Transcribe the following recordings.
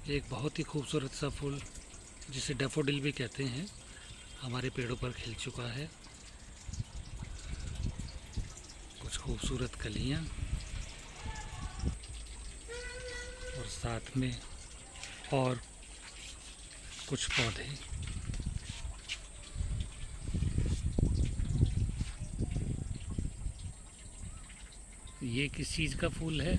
एक बहुत ही खूबसूरत सा फूल जिसे डैफोडिल भी कहते हैं हमारे पेड़ों पर खिल चुका है। कुछ खूबसूरत कलियां और साथ में और कुछ पौधे। ये किस चीज़ का फूल है,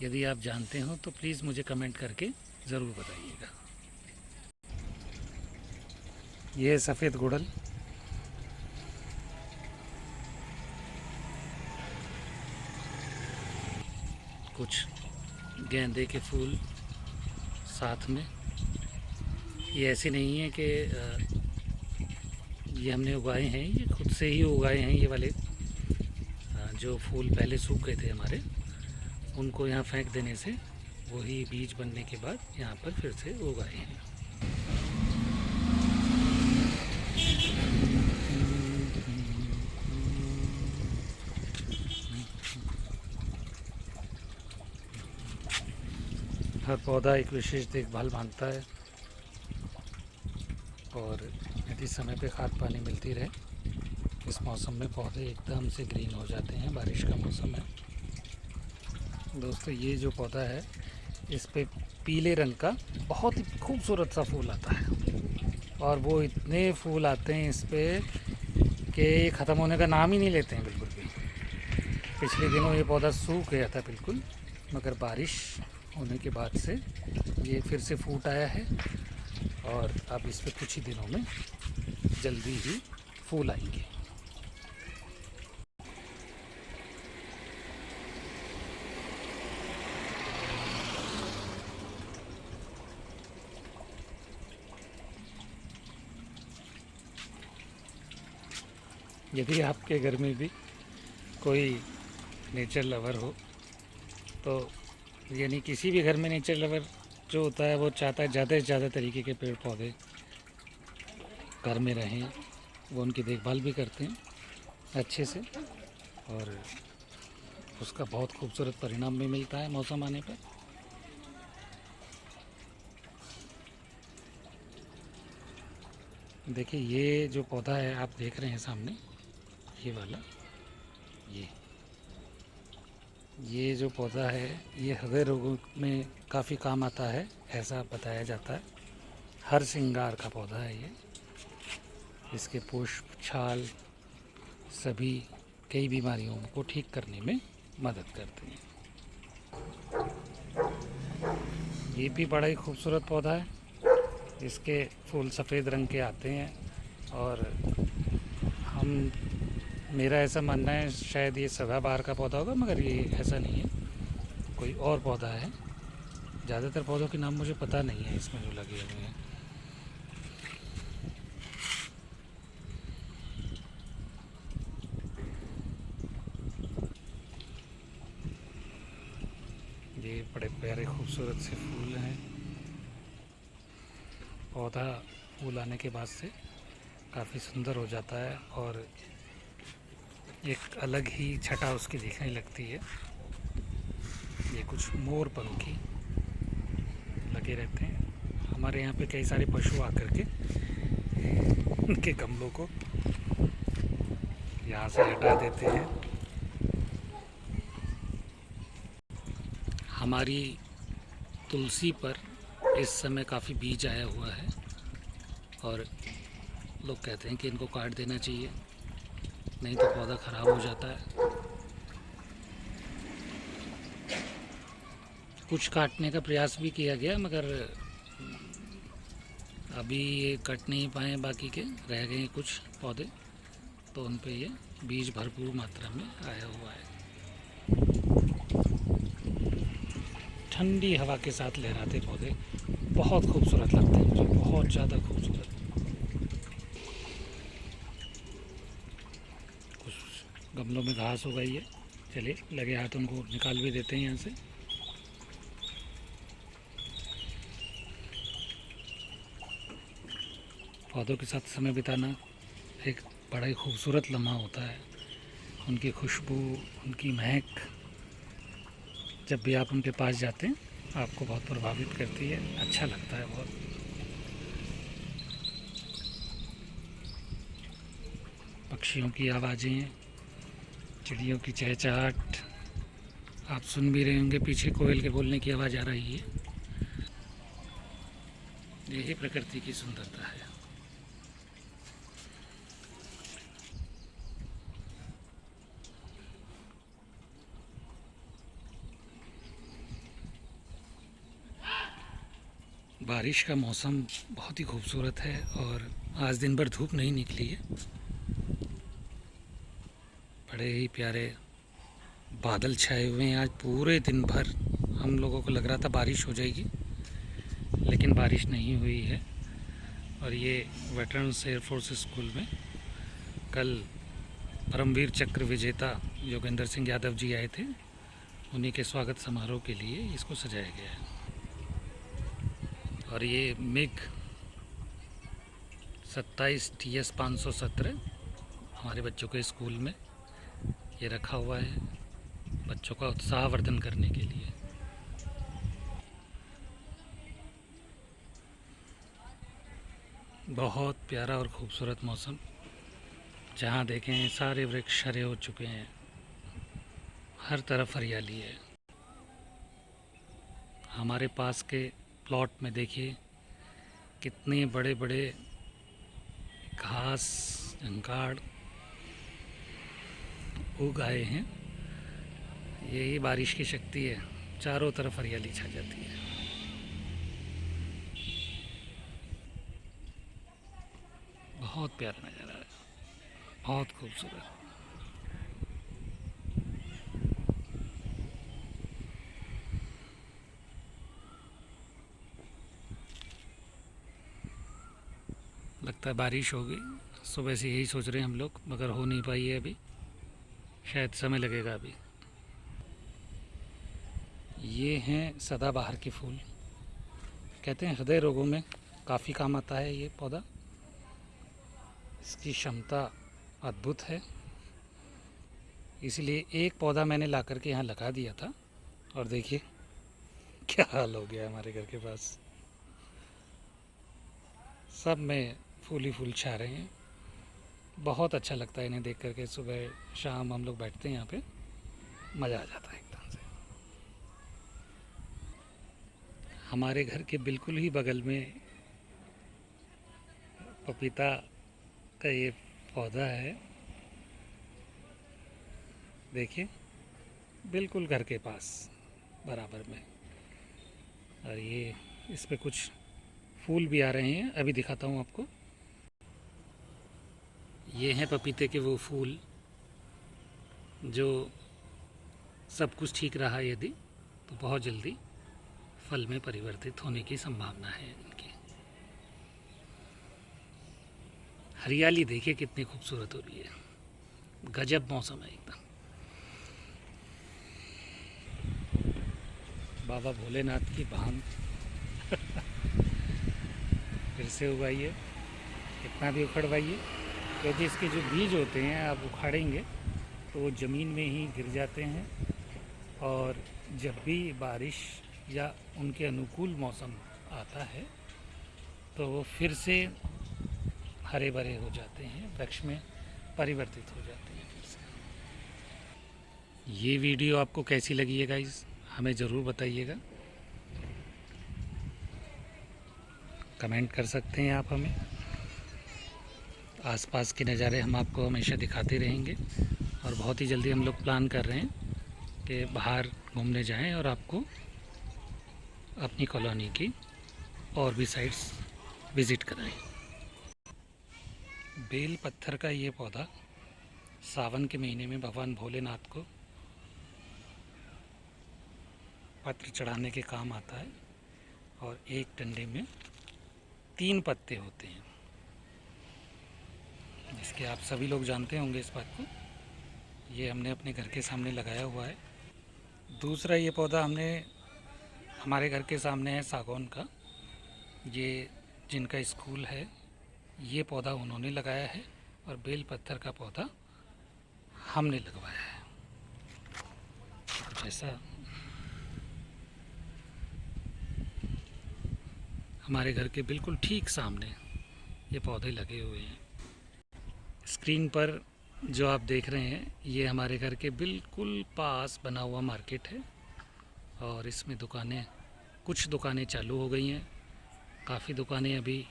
यदि आप जानते हो तो प्लीज़ मुझे कमेंट करके ज़रूर बताइएगा। ये है सफ़ेद गुड़हल। कुछ गेंदे के फूल साथ में। ये ऐसे नहीं है कि ये हमने उगाए हैं, ये खुद से ही उगाए हैं। ये वाले जो फूल पहले सूख गए थे हमारे, उनको यहाँ फेंक देने से वही बीज बनने के बाद यहाँ पर फिर से उगाए हैं। हर पौधा एक विशेष देखभाल मांगता है और यदि समय पे खाद पानी मिलती रहे, इस मौसम में पौधे एकदम से ग्रीन हो जाते हैं। बारिश का मौसम है दोस्तों। ये जो पौधा है इस पे पीले रंग का बहुत ही खूबसूरत सा फूल आता है और वो इतने फूल आते हैं इस पे कि ख़त्म होने का नाम ही नहीं लेते हैं बिल्कुल भी। पिछले दिनों ये पौधा सूख गया था बिल्कुल, मगर बारिश होने के बाद से ये फिर से फूट आया है और अब इस पे कुछ ही दिनों में जल्दी ही फूल आएंगे। यदि आपके घर में भी कोई नेचर लवर हो, तो यानी किसी भी घर में नेचर लवर जो होता है वो चाहता है ज़्यादा से ज़्यादा तरीके के पेड़ पौधे घर में रहें, वो उनकी देखभाल भी करते हैं अच्छे से और उसका बहुत खूबसूरत परिणाम भी मिलता है मौसम आने पर। देखिए ये जो पौधा है आप देख रहे हैं सामने, ये वाला, ये जो पौधा है ये हृदय रोगों में काफ़ी काम आता है, ऐसा बताया जाता है। हर श्रृंगार का पौधा है ये। इसके पुष्प, छाल सभी कई बीमारियों को ठीक करने में मदद करते हैं। ये भी बड़ा ही खूबसूरत पौधा है। इसके फूल सफ़ेद रंग के आते हैं और हम मेरा ऐसा मानना है शायद ये सदाबहार का पौधा होगा, मगर ये ऐसा नहीं है, कोई और पौधा है। ज़्यादातर पौधों के नाम मुझे पता नहीं है इसमें जो लगे हुए हैं। ये बड़े प्यारे खूबसूरत से फूल हैं। पौधा फूल आने के बाद से काफ़ी सुंदर हो जाता है और एक अलग ही छटा उसकी दिखने लगती है। ये कुछ मोर पंखी लगे रहते हैं। हमारे यहाँ पे कई सारे पशु आकर के उनके गमलों को यहाँ से हटा देते हैं। हमारी तुलसी पर इस समय काफ़ी बीज आया हुआ है और लोग कहते हैं कि इनको काट देना चाहिए, नहीं तो पौधा ख़राब हो जाता है। कुछ काटने का प्रयास भी किया गया, मगर अभी ये कट नहीं पाए, बाकी के रह गए कुछ पौधे, तो उन पे ये बीज भरपूर मात्रा में आया हुआ है। ठंडी हवा के साथ लहराते पौधे बहुत खूबसूरत लगते हैं मुझे, बहुत ज़्यादा खूबसूरत। कुछ गमलों में घास हो गई है, चलिए लगे हाथ उनको निकाल भी देते हैं यहाँ से। पौधों के साथ समय बिताना एक बड़ा ही खूबसूरत लम्हा होता है। उनकी खुशबू, उनकी महक, जब भी आप उनके पास जाते हैं आपको बहुत प्रभावित करती है, अच्छा लगता है बहुत। पक्षियों की आवाज़ें, चिड़ियों की चहचहाट, आप सुन भी रहे होंगे, पीछे कोयल के बोलने की आवाज़ आ रही है। यही प्रकृति की सुंदरता है। बारिश का मौसम बहुत ही खूबसूरत है और आज दिन भर धूप नहीं निकली है। बड़े ही प्यारे बादल छाए हुए हैं आज पूरे दिन भर। हम लोगों को लग रहा था बारिश हो जाएगी, लेकिन बारिश नहीं हुई है। और ये वेटरन्स एयरफोर्स स्कूल में कल परमवीर चक्र विजेता योगेंद्र सिंह यादव जी आए थे, उन्हीं के स्वागत समारोह के लिए इसको सजाया गया है। और ये मिग 27 TS 517 हमारे बच्चों के स्कूल में ये रखा हुआ है, बच्चों का उत्साहवर्धन करने के लिए। बहुत प्यारा और ख़ूबसूरत मौसम, जहाँ देखें सारे वृक्ष हरे हो चुके हैं, हर तरफ हरियाली है। हमारे पास के प्लॉट में देखिए कितने बड़े बड़े घास झंकाड़ उग आए हैं। यही बारिश की शक्ति है, चारों तरफ हरियाली छा जाती है। बहुत प्यारा नज़ारा है, बहुत खूबसूरत। लगता है बारिश होगी, सुबह से यही सोच रहे हैं हम लोग, मगर हो नहीं पाई है अभी, शायद समय लगेगा अभी। ये हैं सदाबहार के फूल, कहते हैं हृदय रोगों में काफ़ी काम आता है ये पौधा। इसकी क्षमता अद्भुत है, इसलिए एक पौधा मैंने ला करके यहाँ लगा दिया था और देखिए क्या हाल हो गया हमारे घर के पास। सब में फूल ही फूल छा रहे हैं। बहुत अच्छा लगता है इन्हें देख करके। सुबह शाम हम लोग बैठते हैं यहाँ पे, मज़ा आ जाता है एकदम से। हमारे घर के बिल्कुल ही बगल में पपीता का ये पौधा है, देखिए बिल्कुल घर के पास बराबर में। और ये इस पे कुछ फूल भी आ रहे हैं, अभी दिखाता हूँ आपको। ये हैं पपीते के वो फूल जो सब कुछ ठीक रहा यदि तो बहुत जल्दी फल में परिवर्तित होने की संभावना है इनकी। हरियाली देखिए कितनी खूबसूरत हो रही है, गजब मौसम है एकदम। बाबा भोलेनाथ की भांग फिर से उगाइए, कितना भी उखड़वाइए, क्योंकि इसके जो बीज होते हैं आप उखाड़ेंगे तो वो ज़मीन में ही गिर जाते हैं, और जब भी बारिश या उनके अनुकूल मौसम आता है तो वो फिर से हरे भरे हो जाते हैं, वृक्ष में परिवर्तित हो जाते हैं फिर से। ये वीडियो आपको कैसी लगी है गाइस, हमें ज़रूर बताइएगा, कमेंट कर सकते हैं आप हमें। आसपास के नज़ारे हम आपको हमेशा दिखाते रहेंगे, और बहुत ही जल्दी हम लोग प्लान कर रहे हैं कि बाहर घूमने जाएं और आपको अपनी कॉलोनी की और भी साइट्स विज़िट कराएं। बेल पत्थर का ये पौधा सावन के महीने में भगवान भोलेनाथ को पत्र चढ़ाने के काम आता है, और एक डंडे में 3 पत्ते होते हैं, जिसके आप सभी लोग जानते होंगे इस बात को। ये हमने अपने घर के सामने लगाया हुआ है। दूसरा ये पौधा हमने हमारे घर के सामने है सागौन का, ये जिनका स्कूल है ये पौधा उन्होंने लगाया है, और बेल पत्थर का पौधा हमने लगवाया है। जैसा हमारे घर के बिल्कुल ठीक सामने ये पौधे लगे हुए हैं। स्क्रीन पर जो आप देख रहे हैं ये हमारे घर के बिल्कुल पास बना हुआ मार्केट है और इसमें दुकानें, कुछ दुकानें चालू हो गई हैं, काफ़ी दुकानें अभी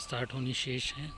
स्टार्ट होनी शेष हैं।